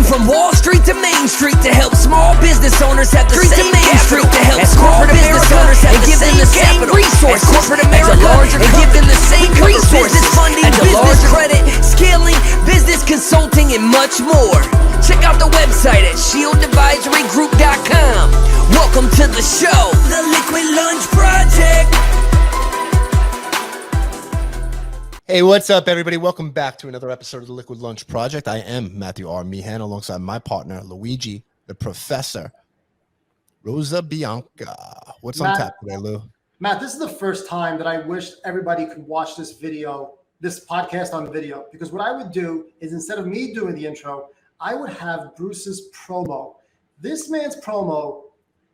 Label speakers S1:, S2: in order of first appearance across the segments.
S1: From Wall Street to Main Street to help small business owners have the same capital to help small business owners have give them the same resources corporate America and give them the same resources funding, business credit, scaling, business consulting, and much more. Check out the website at shieldadvisorygroup.com. Welcome to the show, The Liquid Lunch Project.
S2: Hey, what's up, everybody? Welcome back to another episode of the Liquid Lunch Project. I am Matthew R. Meehan, alongside my partner, Luigi, the Professor, Rosa Bianca. What's on tap today, Lou?
S3: Matt, this is the first time that I wish everybody could watch this podcast on video, because what I would do is, instead of me doing the intro, I would have Bruce's promo. This man's promo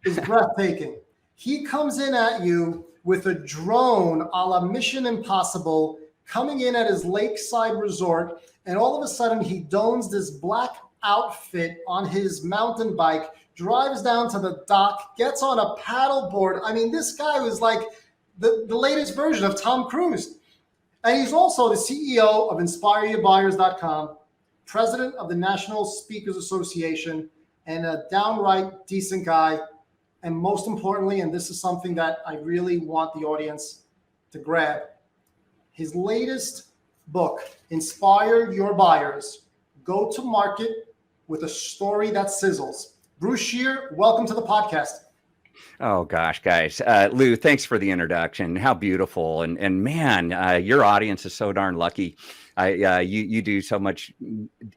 S3: is breathtaking. He comes in at you with a drone a la Mission Impossible, coming in at his lakeside resort, and all of a sudden he dons this black outfit on his mountain bike, drives down to the dock, gets on a paddle board. I mean, this guy was like the latest version of Tom Cruise. And he's also the CEO of InspireYourBuyers.com, president of the National Speakers Association, and a downright decent guy. And most importantly, and this is something that I really want the audience to grab, his latest book, Inspire Your Buyers, Go to Market with a Story That Sizzles. Bruce Scheer, welcome to the podcast.
S4: Oh gosh, guys. Lou, thanks for the introduction. How beautiful. And man, your audience is so darn lucky. You do so much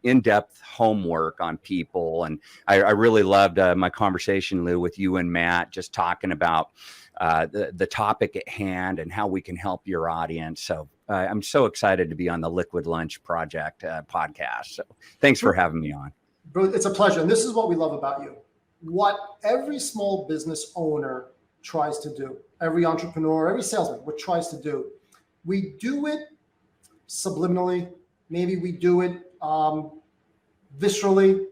S4: in-depth homework on people. And I really loved my conversation, Lou, with you and Matt, just talking about the topic at hand and how we can help your audience. So I'm so excited to be on the Liquid Lunch Project podcast. So thanks for having me on.
S3: Bro, it's a pleasure. And this is what we love about you. What every small business owner tries to do, every entrepreneur, every salesman, what tries to do, we do it subliminally. Maybe we do it viscerally.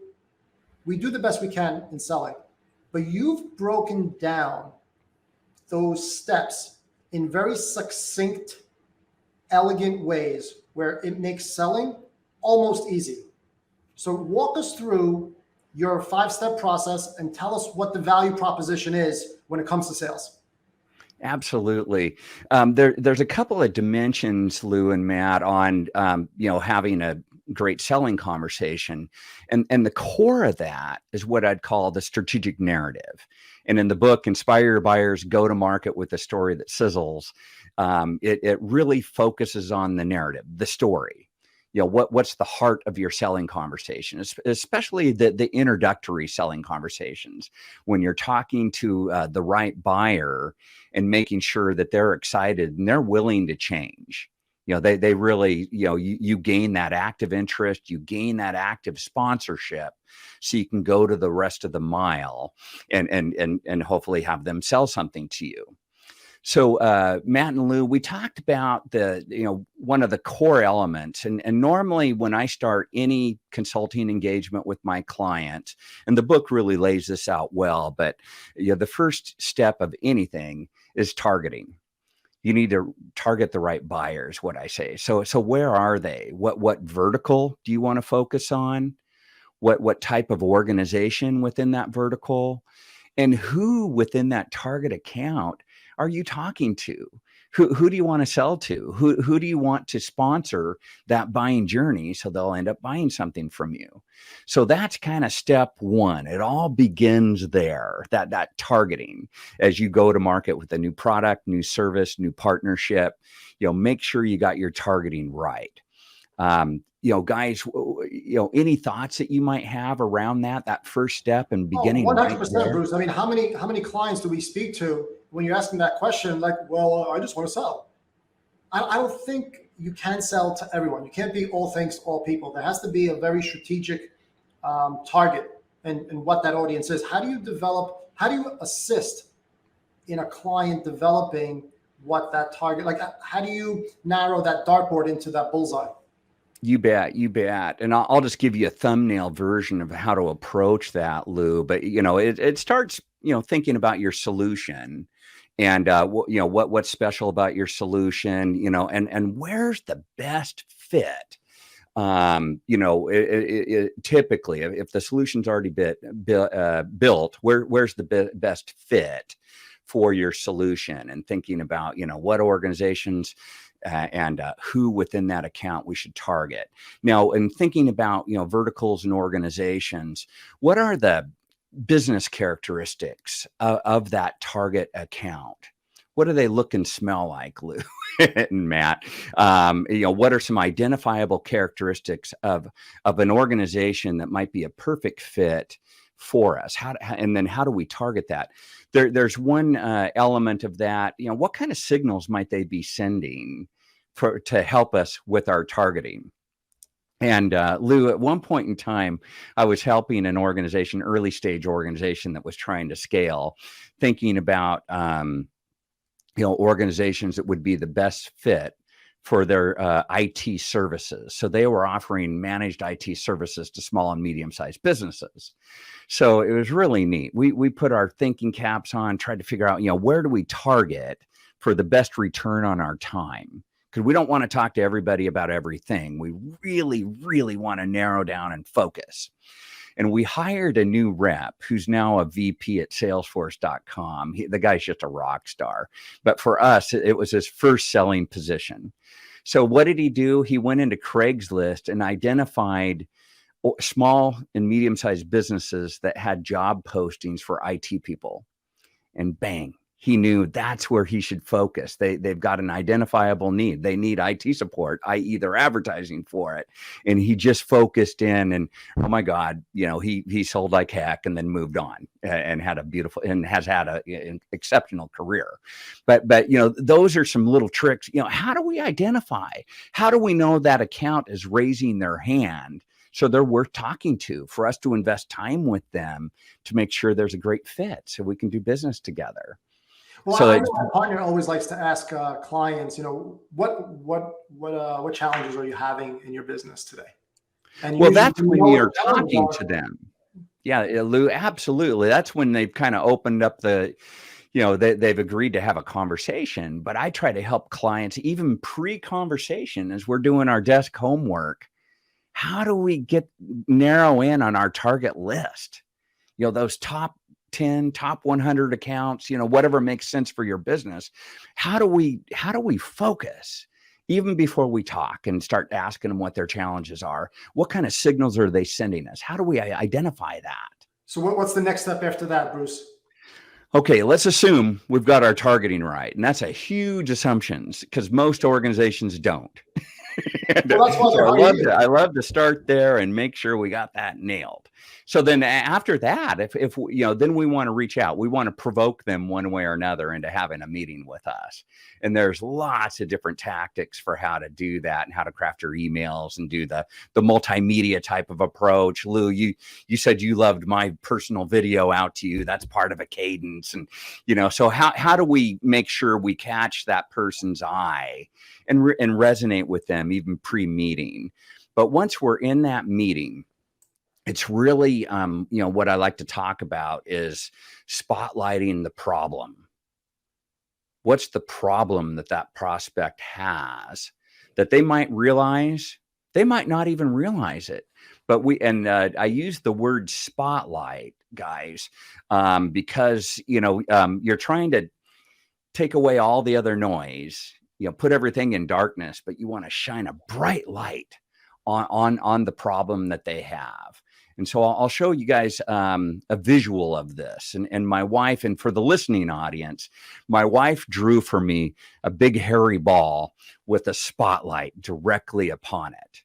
S3: We do the best we can in selling. But you've broken down those steps in very succinct, elegant ways where it makes selling almost easy. So walk us through your 5-step process and tell us what the value proposition is when it comes to sales.
S4: Absolutely. There's a couple of dimensions, Lou and Matt, on having a great selling conversation. And the core of that is what I'd call the strategic narrative. And in the book, Inspire Your Buyers, Go to Market with a Story That Sizzles, it really focuses on the narrative, the story. You know, what's the heart of your selling conversation, especially the introductory selling conversations, when you're talking to the right buyer and making sure that they're excited and they're willing to change. You know, they really, you gain that active interest, you gain that active sponsorship, so you can go to the rest of the mile and hopefully have them sell something to you. So Matt and Lou, we talked about one of the core elements, and normally when I start any consulting engagement with my client, and the book really lays this out well, but the first step of anything is targeting. You need to target the right buyers, what I say. So where are they? What vertical do you want to focus on? What type of organization within that vertical? And who within that target account are you talking to? Who do you want to sell to? Who do you want to sponsor that buying journey so they'll end up buying something from you? So that's kind of step one. It all begins there, that targeting. As you go to market with a new product, new service, new partnership, make sure you got your targeting right. Guys, any thoughts that you might have around that first step and beginning?
S3: 100%, right, Bruce. I mean, how many clients do we speak to when you're asking that question? Like, well, I just want to sell. I don't think you can sell to everyone. You can't be all things to all people. There has to be a very strategic target and what that audience is. How do you assist in a client developing what that target, like how do you narrow that dartboard into that bullseye?
S4: You bet. And I'll just give you a thumbnail version of how to approach that, Lou. But, it starts, thinking about your solution and, what's special about your solution, and where's the best fit Typically, if the solution's already built, where's the best fit for your solution, and thinking about, what organizations and who within that account we should target. Now, in thinking about, verticals and organizations, what are the business characteristics of that target account? What do they look and smell like, Lou and Matt? What are some identifiable characteristics of an organization that might be a perfect fit for us? And then how do we target that? There's one element of that. What kind of signals might they be sending to help us with our targeting? And Lou, at one point in time, I was helping an organization, early stage organization that was trying to scale, thinking about organizations that would be the best fit for their IT services. So they were offering managed IT services to small and medium-sized businesses. So it was really neat. We put our thinking caps on, tried to figure out, where do we target for the best return on our time? Because we don't want to talk to everybody about everything. We really, really want to narrow down and focus. And we hired a new rep who's now a VP at Salesforce.com. The guy's just a rock star. But for us, it was his first selling position. So what did he do? He went into Craigslist and identified small and medium-sized businesses that had job postings for IT people. And bang, he knew that's where he should focus. They've got an identifiable need. They need IT support, i.e. they're advertising for it. And he just focused in, and oh my God, he sold like heck and then moved on and had a beautiful, and has had an exceptional career. But those are some little tricks. How do we identify? How do we know that account is raising their hand so they're worth talking to, for us to invest time with them to make sure there's a great fit so we can do business together?
S3: Well,
S4: So
S3: I know my partner always likes to ask clients, what challenges are you having in your business today? And
S4: well, that's when you're talking to them. Yeah, Lou, absolutely. That's when they've kind of opened up they've agreed to have a conversation. But I try to help clients even pre-conversation as we're doing our desk homework. How do we narrow in on our target list? Those top 10, top 100 accounts, whatever makes sense for your business. How do we focus even before we talk and start asking them what their challenges are? What kind of signals are they sending us? How do we identify that?
S3: So what's the next step after that, Bruce?
S4: Okay, let's assume we've got our targeting right. And that's a huge assumption because most organizations don't.
S3: Well, that's
S4: so I love to start there and make sure we got that nailed. So then after that, if then we want to reach out. We want to provoke them one way or another into having a meeting with us. And there's lots of different tactics for how to do that and how to craft your emails and do the multimedia type of approach. Lou, you said you loved my personal video out to you. That's part of a cadence. And, so how do we make sure we catch that person's eye and resonate with them even pre-meeting? But once we're in that meeting, it's really, what I like to talk about is spotlighting the problem. What's the problem that prospect has that they might realize? They might not even realize it. But I use the word spotlight, guys, because, you're trying to take away all the other noise, put everything in darkness, but you want to shine a bright light on the problem that they have. And so I'll show you guys a visual of this. And my wife, and for the listening audience, my wife drew for me a big hairy ball with a spotlight directly upon it.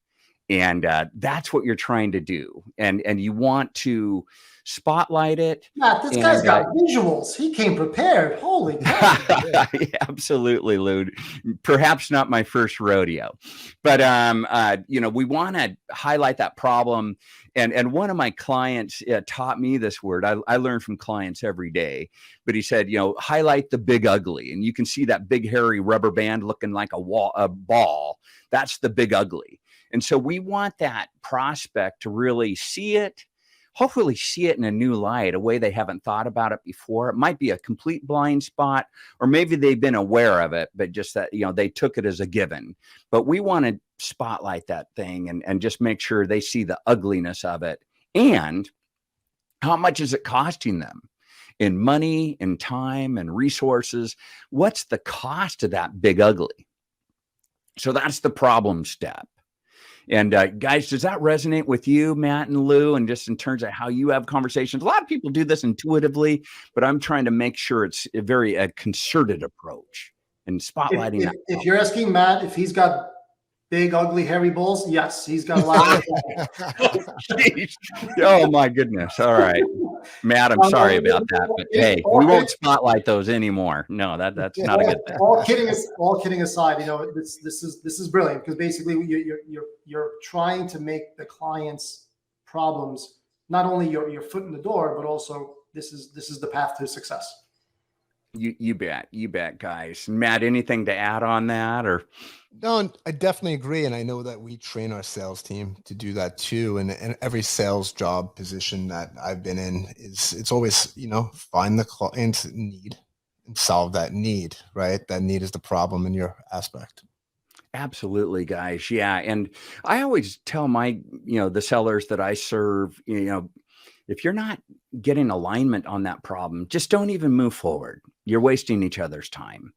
S4: And that's what you're trying to do. And you want to spotlight it.
S3: Matt, this guy's got visuals. He came prepared. Holy cow.
S4: Absolutely, Lou. Perhaps not my first rodeo. But, we want to highlight that problem. And one of my clients taught me this word. I learn from clients every day. But he said, highlight the big ugly. And you can see that big hairy rubber band looking like a ball. That's the big ugly. And so we want that prospect to really see it, hopefully see it in a new light, a way they haven't thought about it before. It might be a complete blind spot, or maybe they've been aware of it, but just that, they took it as a given. But we want to spotlight that thing and just make sure they see the ugliness of it. And how much is it costing them in money, in time, and resources? What's the cost of that big ugly? So that's the problem step. And guys, does that resonate with you, Matt and Lou? And just in terms of how you have conversations, a lot of people do this intuitively, but I'm trying to make sure it's a very concerted approach and spotlighting that.
S3: If you're asking Matt if he's got big, ugly, hairy balls, yes, he's got a lot of
S4: Oh my goodness. All right. Matt, I'm sorry about that, but hey, we won't spotlight those anymore. No, that's not a good thing.
S3: All kidding aside, this is brilliant, because basically you're trying to make the client's problems not only your foot in the door, but also this is the path to success.
S4: You bet, guys. Matt, anything to add on that? Or
S2: No, I definitely agree, and I know that we train our sales team to do that too. And every sales job position that I've been in it's always find the client's need and solve that need. Right, that need is the problem in your aspect.
S4: absolutely, guys. Yeah, and I always tell my the sellers that I serve, if you're not getting alignment on that problem, just don't even move forward. You're wasting each other's time.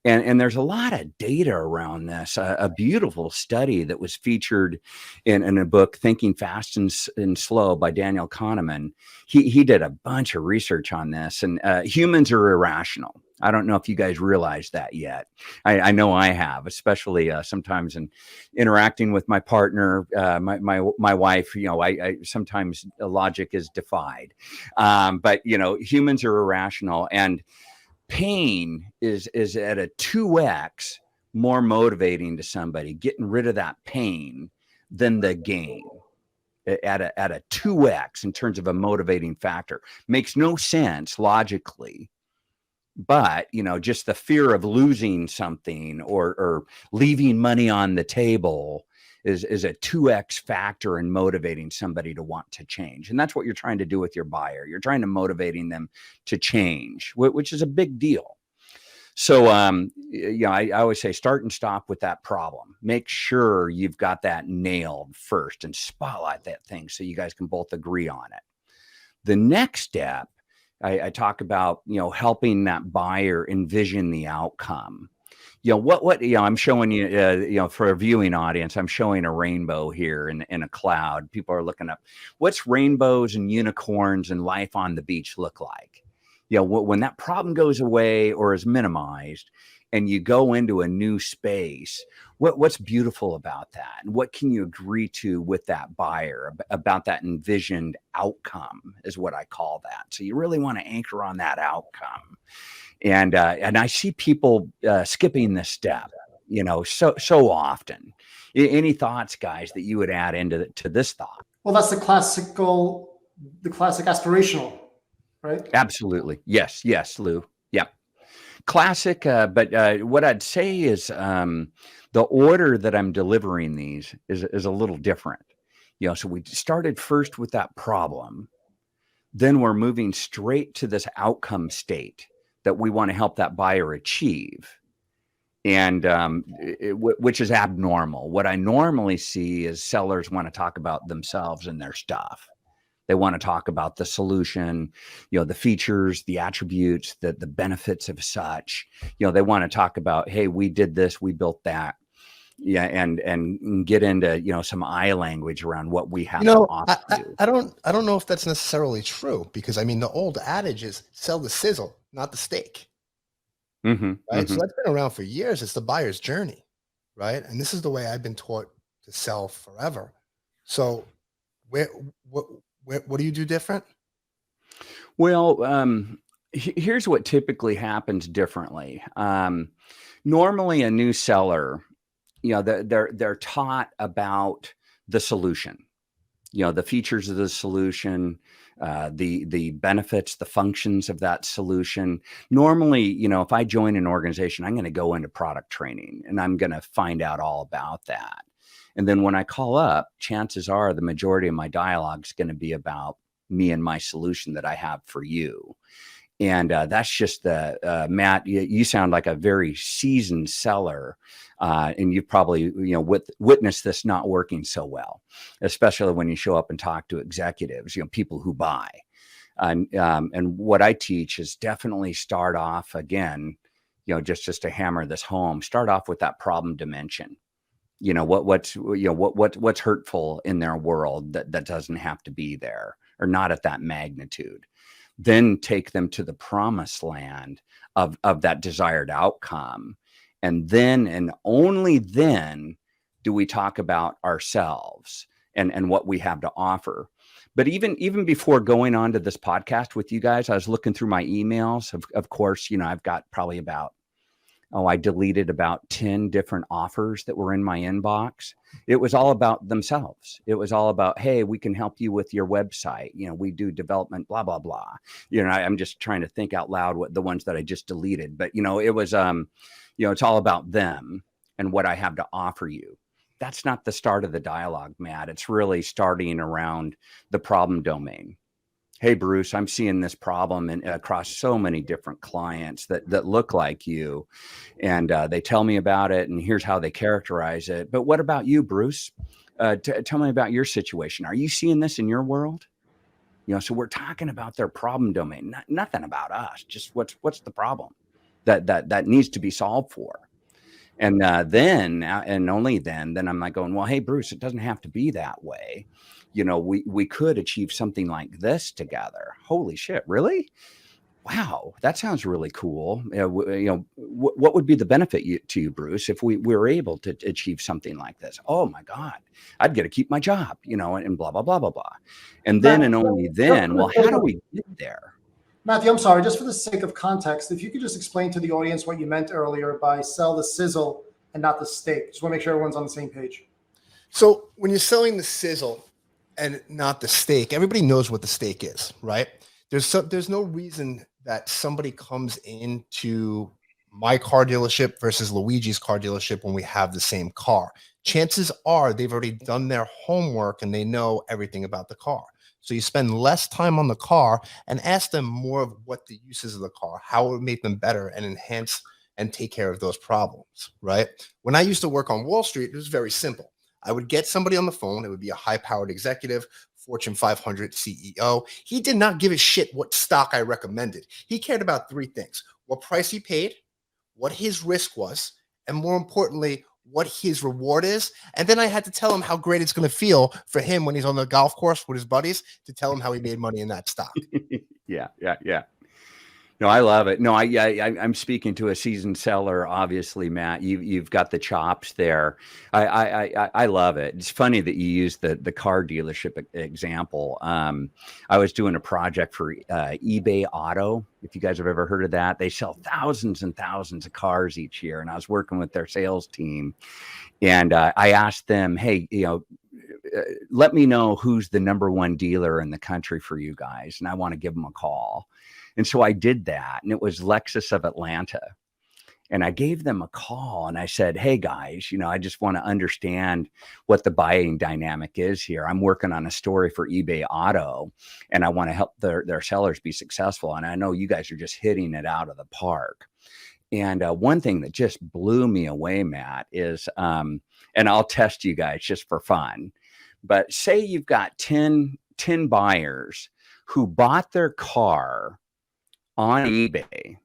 S4: And there's a lot of data around this. A beautiful study that was featured in a book, Thinking Fast and Slow by Daniel Kahneman. He did a bunch of research on this, and humans are irrational. I don't know if you guys realize that yet. I know I have, especially sometimes in interacting with my partner, my wife. I sometimes logic is defied, but humans are irrational, and pain is at a 2x more motivating to somebody, getting rid of that pain, than the gain. At a 2x in terms of a motivating factor. Makes no sense logically. But, just the fear of losing something or leaving money on the table is a 2x factor in motivating somebody to want to change. And that's what you're trying to do with your buyer. You're trying to motivating them to change, which is a big deal. So, I always say start and stop with that problem. Make sure you've got that nailed first and spotlight that thing so you guys can both agree on it. The next step, I talk about, helping that buyer envision the outcome. I'm showing you, for a viewing audience, I'm showing a rainbow here in a cloud. People are looking up, what's rainbows and unicorns and life on the beach look like? When that problem goes away or is minimized and you go into a new space, what's beautiful about that? And what can you agree to with that buyer about that envisioned outcome is what I call that. So you really want to anchor on that outcome. And I see people skipping this step, so often. Any thoughts, guys, that you would add to this thought?
S3: Well, that's the classic aspirational, right?
S4: Absolutely. Yes, Lou. Yeah. Classic. But what I'd say is the order that I'm delivering these is a little different. So we started first with that problem. Then we're moving straight to this outcome state that we want to help that buyer achieve. And which is abnormal. What I normally see is sellers want to talk about themselves and their stuff. They want to talk about the solution, the features, the attributes, the benefits of such. They want to talk about, hey, we did this, we built that. Yeah, and get into some eye language around what we have to offer you.
S2: I don't know if that's necessarily true, because the old adage is sell the sizzle, not the steak.
S4: Mm-hmm,
S2: right.
S4: Mm-hmm.
S2: So that's been around for years. It's the buyer's journey, right? And this is the way I've been taught to sell forever. So what do you do different?
S4: Well, here's what typically happens differently. Normally a new seller, they're taught about the solution, the features of the solution, the benefits, the functions of that solution. Normally, if I join an organization, I'm going to go into product training and I'm going to find out all about that. And then when I call up, chances are the majority of my dialogue is going to be about me and my solution that I have for you. And that's just the Matt. You sound like a very seasoned seller, and you've probably witnessed this not working so well, especially when you show up and talk to executives, people who buy. And what I teach is definitely start off again, just to hammer this home. Start off with that problem dimension. What's hurtful in their world that doesn't have to be there, or not at that magnitude. Then take them to the promised land of that desired outcome. And then, and only then, do we talk about ourselves and what we have to offer. But even before going on to this podcast with you guys, I was looking through my emails. Of course, I've got probably I deleted about 10 different offers that were in my inbox. It was all about themselves. It was all about, hey, we can help you with your website. We do development, blah, blah, blah. I'm just trying to think out loud what the ones that I just deleted. But, it was, it's all about them and what I have to offer you. That's not the start of the dialogue, Matt. It's really starting around the problem domain. Hey, Bruce, I'm seeing this problem across so many different clients that look like you, and they tell me about it, and here's how they characterize it. But what about you, Bruce? Tell me about your situation. Are you seeing this in your world? So we're talking about their problem domain, nothing about us. Just what's the problem that needs to be solved for. And then, and only then I'm like going, well, hey, Bruce, it doesn't have to be that way. We could achieve something like this together. Holy shit, really? Wow, that sounds really cool. What would be the benefit to you, Bruce, if we were able to achieve something like this? Oh my God, I'd get to keep my job, and blah, blah, blah, blah, blah. And then, and only then, well, how do we get there?
S3: Matthew, I'm sorry, just for the sake of context, if you could just explain to the audience what you meant earlier by sell the sizzle and not the steak. Just want to make sure everyone's on the same page.
S2: So when you're selling the sizzle and not the steak, everybody knows what the steak is, right? There's no reason that somebody comes into my car dealership versus Luigi's car dealership when we have the same car. Chances are they've already done their homework and they know everything about the car. So you spend less time on the car and ask them more of what the uses of the car, how it would make them better and enhance and take care of those problems, right? When I used to work on Wall Street, it was very simple. I would get somebody on the phone. It would be a high-powered executive, Fortune 500 CEO. He did not give a shit what stock I recommended. He cared about three things: what price he paid, what his risk was, and more importantly, what his reward is. And then I had to tell him how great it's going to feel for him when he's on the golf course with his buddies to tell him how he made money in that stock.
S4: Yeah. No, I love it. No, I'm speaking to a seasoned seller. Obviously, Matt, you've got the chops there. I love it. It's funny that you used the car dealership example. I was doing a project for eBay Auto. If you guys have ever heard of that, they sell thousands and thousands of cars each year. And I was working with their sales team, and I asked them, hey, let me know who's the number one dealer in the country for you guys, and I want to give them a call. And so I did that, and it was Lexus of Atlanta. And I gave them a call and I said, hey guys, I just want to understand what the buying dynamic is here. I'm working on a story for eBay Auto, and I want to help their sellers be successful. And I know you guys are just hitting it out of the park. And one thing that just blew me away, Matt, is, and I'll test you guys just for fun, but say you've got 10 buyers who bought their car on eBay,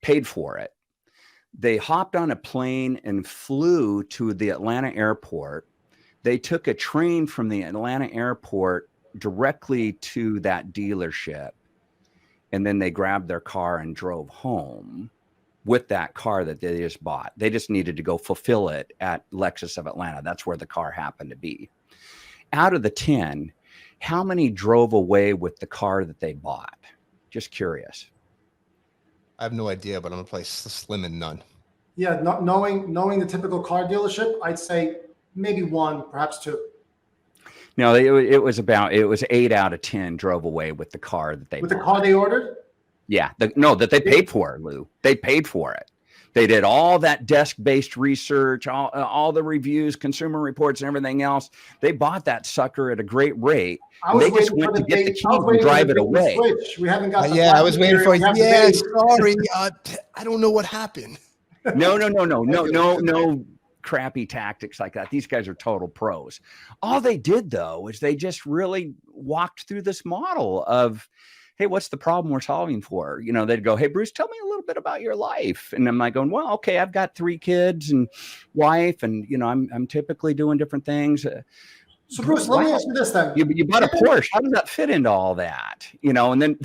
S4: paid for it. They hopped on a plane and flew to the Atlanta airport. They took a train from the Atlanta airport directly to that dealership. And then they grabbed their car and drove home with that car that they just bought. They just needed to go fulfill it at Lexus of Atlanta. That's where the car happened to be. Out of the 10, how many drove away with the car that they bought? Just curious.
S2: I have no idea, but I'm going to play slim and none.
S3: Yeah, not knowing the typical car dealership, I'd say maybe one, perhaps two.
S4: No, it was 8 out of 10 drove away with the car that they bought.
S3: The car they ordered?
S4: Yeah, that they paid for, Lou. They paid for it. They did all that desk-based research, all the reviews, consumer reports, and everything else. They bought that sucker at a great rate. And they just went to get the keys and drive it away.
S3: Switch. We haven't got the
S2: I was waiting for
S3: material.
S2: yeah, sorry. I don't know what happened.
S4: No crappy tactics like that. These guys are total pros. All they did, though, is they just really walked through this model of, hey, what's the problem we're solving for? You know, they'd go, hey, Bruce, tell me a little bit about your life. And I'm like going, well, okay, I've got 3 kids and wife, and, you know, I'm typically doing different things.
S3: So Bruce, let me ask you this then.
S4: You bought a Porsche. How does that fit into all that? You know, and then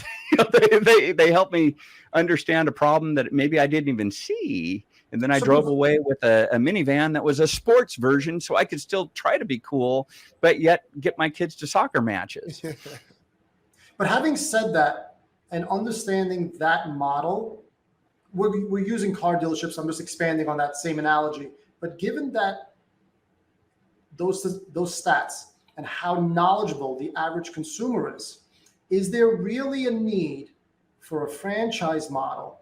S4: they help me understand a problem that maybe I didn't even see. And then I drove away with a minivan that was a sports version, so I could still try to be cool, but yet get my kids to soccer matches.
S3: But having said that, and understanding that model, we're using car dealerships. I'm just expanding on that same analogy. But given that those stats and how knowledgeable the average consumer is there really a need for a franchise model?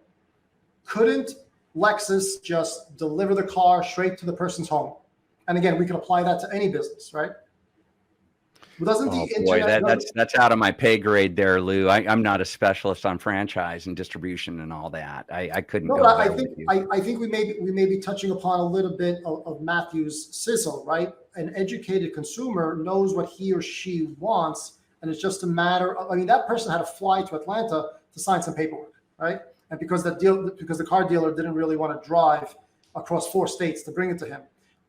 S3: Couldn't Lexus just deliver the car straight to the person's home? And again, we can apply that to any business, right? Doesn't the internet
S4: that's out of my pay grade there, Lou. I'm not a specialist on franchise and distribution and all that. I couldn't go.
S3: I think we may be touching upon a little bit of Matthew's sizzle, right? An educated consumer knows what he or she wants, and it's just a matter of, I mean, that person had to fly to Atlanta to sign some paperwork, right? And because the car dealer didn't really want to drive across 4 states to bring it to him.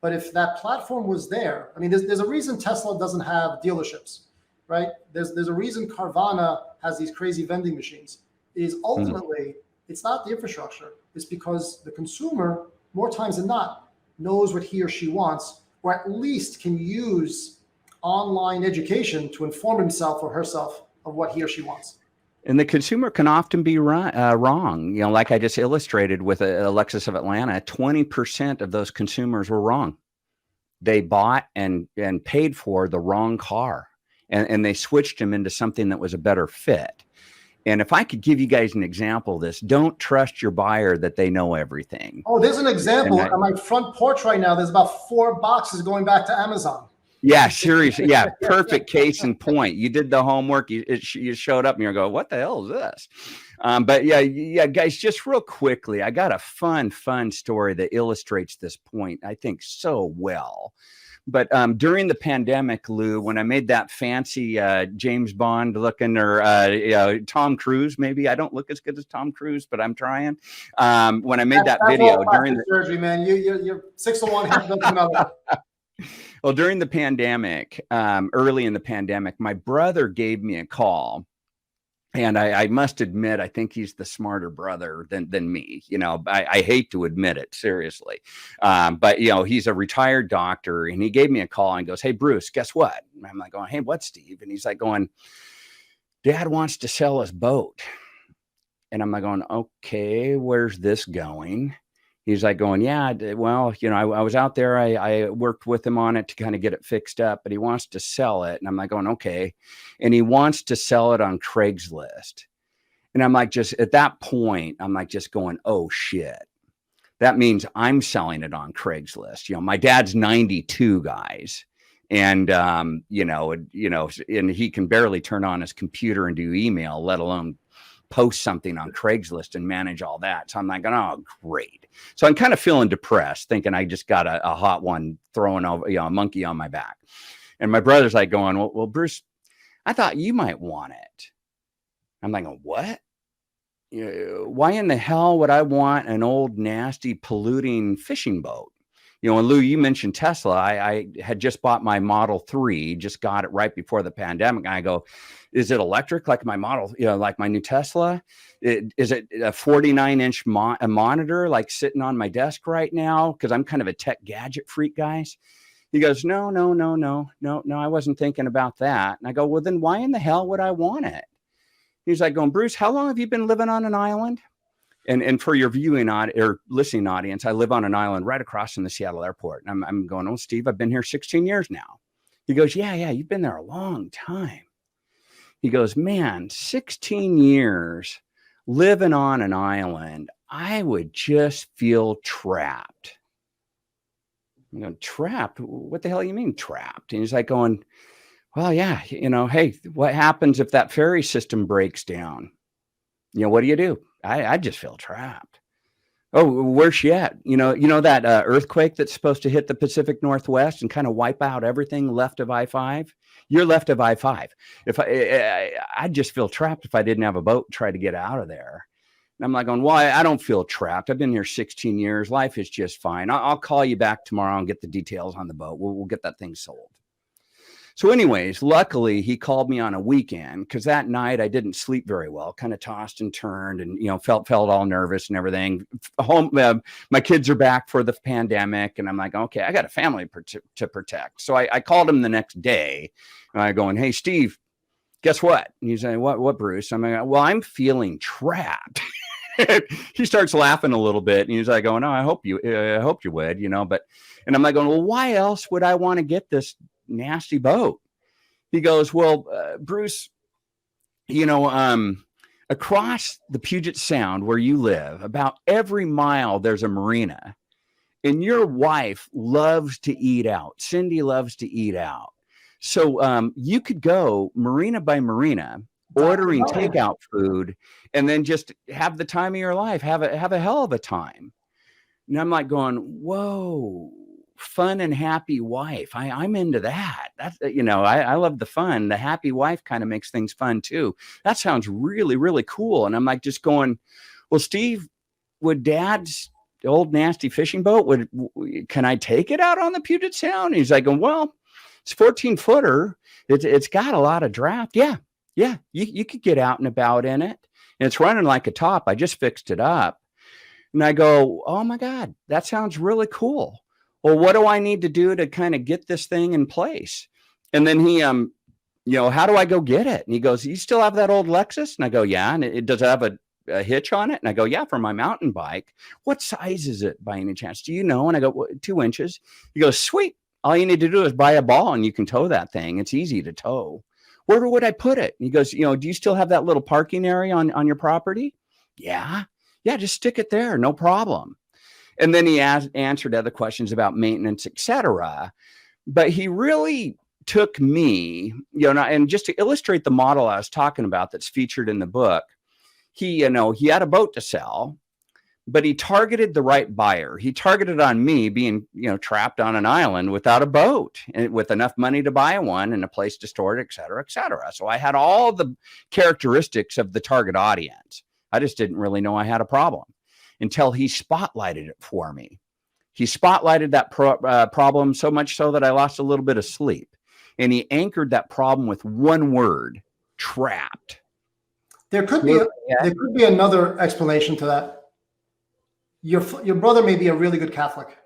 S3: But if that platform was there, I mean, there's a reason Tesla doesn't have dealerships, right? There's a reason Carvana has these crazy vending machines. Is ultimately, it's not the infrastructure. It's because the consumer, more times than not, knows what he or she wants, or at least can use online education to inform himself or herself of what he or she wants.
S4: And the consumer can often be wrong. You know, like I just illustrated with a Lexus of Atlanta, 20% of those consumers were wrong. They bought and paid for the wrong car, and they switched them into something that was a better fit. And if I could give you guys an example of this, don't trust your buyer that they know everything.
S3: Oh, there's an example. On my front porch right now, there's about 4 boxes going back to Amazon.
S4: Yeah, seriously. Yeah, perfect case in point. You did the homework. You showed up and you're going, what the hell is this? But yeah, guys, just real quickly, I got a fun story that illustrates this point, I think, so well. But during the pandemic, Lou, when I made that fancy James Bond looking, or Tom Cruise, maybe I don't look as good as Tom Cruise, but I'm trying. When I made that video during the
S3: surgery, man, you're 6 of one, half dozen another.
S4: Well, during the pandemic, early in the pandemic, my brother gave me a call. And I must admit, I think he's the smarter brother than me. You know, I hate to admit it, seriously. But, you know, he's a retired doctor, and he gave me a call and goes, hey, Bruce, guess what? And I'm like going, hey, what, Steve? And he's like going, Dad wants to sell his boat. And I'm like going, okay, where's this going? He's like going, yeah, well, you know, I was out there. I worked with him on it to kind of get it fixed up, but he wants to sell it. And I'm like going, okay. And he wants to sell it on Craigslist. And I'm like, just at that point, I'm like just going, oh, shit. That means I'm selling it on Craigslist. You know, my dad's 92, guys. And, you know, and he can barely turn on his computer and do email, let alone post something on Craigslist and manage all that. So I'm like, oh, great. So I'm kind of feeling depressed, thinking I just got a hot one throwing over, you know, a monkey on my back. And my brother's like going, well, Bruce, I thought you might want it. I'm like, what? Why in the hell would I want an old, nasty, polluting fishing boat? You know, and Lou, you mentioned Tesla. I had just bought my Model 3, just got it right before the pandemic. And I go, is it electric like my model, you know, like my new Tesla? Is it a 49-inch monitor like sitting on my desk right now? Because I'm kind of a tech gadget freak, guys. He goes, no, I wasn't thinking about that. And I go, well, then why in the hell would I want it? He's like going, Bruce, how long have you been living on an island? And for your viewing or listening audience, I live on an island right across from the Seattle airport. And I'm going, oh, Steve, I've been here 16 years now. He goes, yeah, you've been there a long time. He goes, man, 16 years living on an island. I would just feel trapped. You know, trapped? What the hell you mean trapped? And he's like going, well, yeah, hey, what happens if that ferry system breaks down? What do? I just feel trapped. Oh, where's she at? That earthquake that's supposed to hit the Pacific Northwest and kind of wipe out everything left of I-5? You're left of I-5. If I'd just feel trapped if I didn't have a boat and try to get out of there. And I'm like going, well, I don't feel trapped. I've been here 16 years. Life is just fine. I'll call you back tomorrow and get the details on the boat. We'll get that thing sold. So anyways, luckily he called me on a weekend because that night I didn't sleep very well, kind of tossed and turned and, felt all nervous and everything. Home, my kids are back for the pandemic and I'm like, okay, I got a family to protect. So I called him the next day and I going, hey, Steve, guess what? And he's like, what, Bruce? I'm like, well, I'm feeling trapped. He starts laughing a little bit and he's like going, oh, I hope you would, and I'm like going, well, why else would I want to get this nasty boat? He goes, well, Bruce, across the Puget Sound where you live, about every mile there's a marina, and your wife loves to eat out. Cindy loves to eat out. So you could go marina by marina, ordering takeout food, and then just have the time of your life, have a hell of a time. And I'm like going, whoa, fun and happy wife. I'm into that. That's, I love the fun. The happy wife kind of makes things fun too. That sounds really, really cool. And I'm like, just going, well, Steve, would Dad's old nasty fishing boat, can I take it out on the Puget Sound? And he's like, well, it's 14-footer. It's got a lot of draft. Yeah. You could get out and about in it. And it's running like a top. I just fixed it up. And I go, oh my God, that sounds really cool. Well, what do I need to do to kind of get this thing in place? And then he, how do I go get it? And he goes, you still have that old Lexus? And I go, yeah. And it does have a hitch on it? And I go, yeah, for my mountain bike. What size is it by any chance? Do you know? And I go, 2 inches. He goes, sweet. All you need to do is buy a ball and you can tow that thing. It's easy to tow. Where would I put it? And he goes, do you still have that little parking area on your property? Yeah, just stick it there. No problem. And then he answered other questions about maintenance, etc. But he really took me, and just to illustrate the model I was talking about that's featured in the book, he had a boat to sell, but he targeted the right buyer. He targeted on me being, trapped on an island without a boat and with enough money to buy one and a place to store it, et cetera, et cetera. So I had all the characteristics of the target audience. I just didn't really know I had a problem until he spotlighted it for me. He spotlighted that problem so much so that I lost a little bit of sleep. And he anchored that problem with one word: trapped.
S3: There could be another explanation to that. Your brother may be a really good Catholic.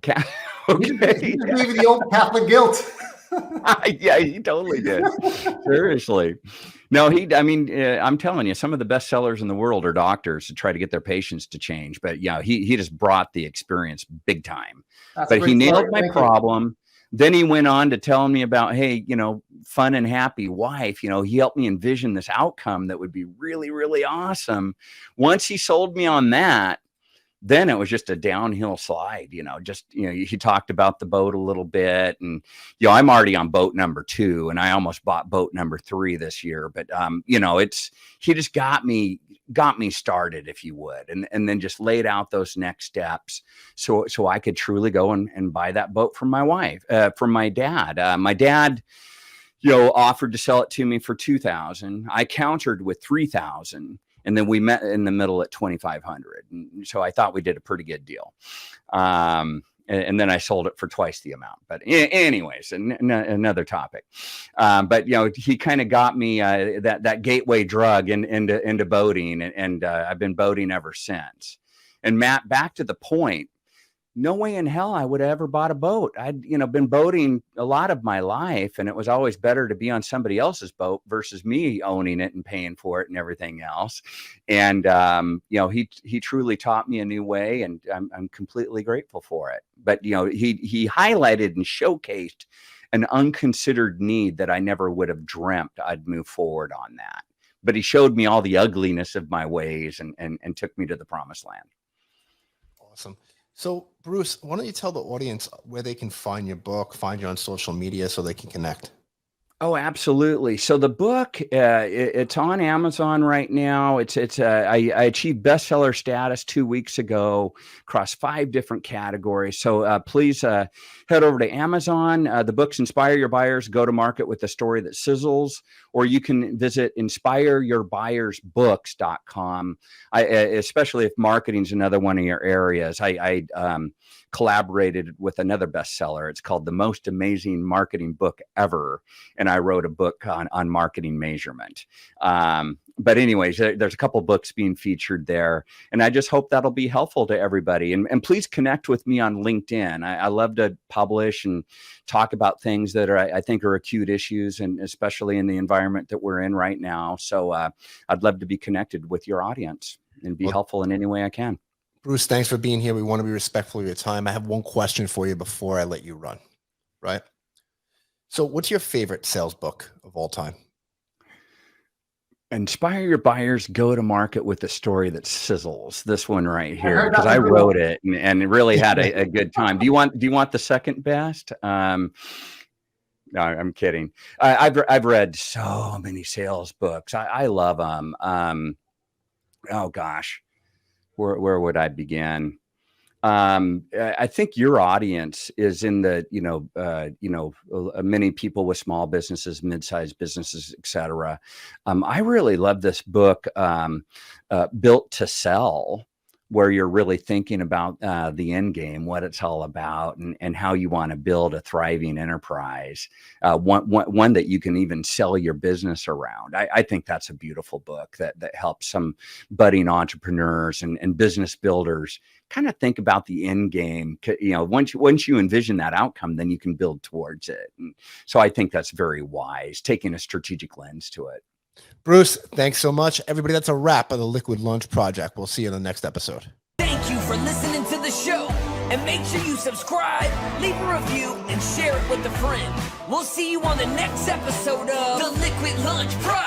S4: Okay.
S3: He gave you the old Catholic guilt.
S4: Yeah, he totally did. Seriously. No, I'm telling you, some of the best sellers in the world are doctors to try to get their patients to change. But yeah, he just brought the experience big time. But he nailed my problem. Then he went on to tell me about, hey, fun and happy wife. He helped me envision this outcome that would be really, really awesome. Once he sold me on that, then it was just a downhill slide, he talked about the boat a little bit, and, I'm already on boat number 2 and I almost bought boat number 3 this year, but, he just got me started, if you would, and then just laid out those next steps. So I could truly go and buy that boat from my dad. My dad, offered to sell it to me for $2,000. I countered with $3,000. And then we met in the middle at $2,500. And so I thought we did a pretty good deal. And then I sold it for twice the amount. But anyways, another topic. But he kind of got me that gateway drug into boating, and I've been boating ever since. And Matt, back to the point, no way in hell I would have ever bought a boat. I'd, been boating a lot of my life, and it was always better to be on somebody else's boat versus me owning it and paying for it and everything else. And, he truly taught me a new way, and I'm completely grateful for it. But, he highlighted and showcased an unconsidered need that I never would have dreamt I'd move forward on that. but he showed me all the ugliness of my ways and took me to the promised land.
S2: Awesome. So Bruce, why don't you tell the audience where they can find your book, find you on social media so they can connect?
S4: Oh, absolutely. So the book, it's on Amazon right now. I achieved bestseller status 2 weeks ago across 5 different categories. So please head over to Amazon. The book's Inspire Your Buyers, Go to Market with a Story That Sizzles, or you can visit inspireyourbuyersbooks.com. Especially if marketing's another one of your areas. I collaborated with another bestseller. It's called The Most Amazing Marketing Book Ever. And I wrote a book on marketing measurement. But anyways, there's a couple books being featured there. And I just hope that'll be helpful to everybody. And please connect with me on LinkedIn. I love to publish and talk about things that I think are acute issues, and especially in the environment that we're in right now. So I'd love to be connected with your audience and be helpful in any way I can.
S2: Bruce, thanks for being here. We want to be respectful of your time. I have one question for you before I let you run, right? So what's your favorite sales book of all time?
S4: Inspire Your Buyers, Go to Market with a Story That Sizzles. This one right here, because I wrote it and really had a good time. Do you want the second best? No, I'm kidding. I've read so many sales books. I love them. Oh gosh, where would I begin? I think your audience is in the, many people with small businesses, mid-sized businesses, et cetera. I really love this book, Built to Sell, where you're really thinking about the end game, what it's all about, and how you want to build a thriving enterprise, one that you can even sell your business around. I think that's a beautiful book that helps some budding entrepreneurs and business builders kind of think about the end game. Once you envision that outcome, then you can build towards it. And so I think that's very wise, taking a strategic lens to it.
S2: Bruce, thanks so much. Everybody, that's a wrap of the Liquid Lunch Project. We'll see you in the next episode.
S1: Thank you for listening to the show. And make sure you subscribe, leave a review, and share it with a friend. We'll see you on the next episode of the Liquid Lunch Project.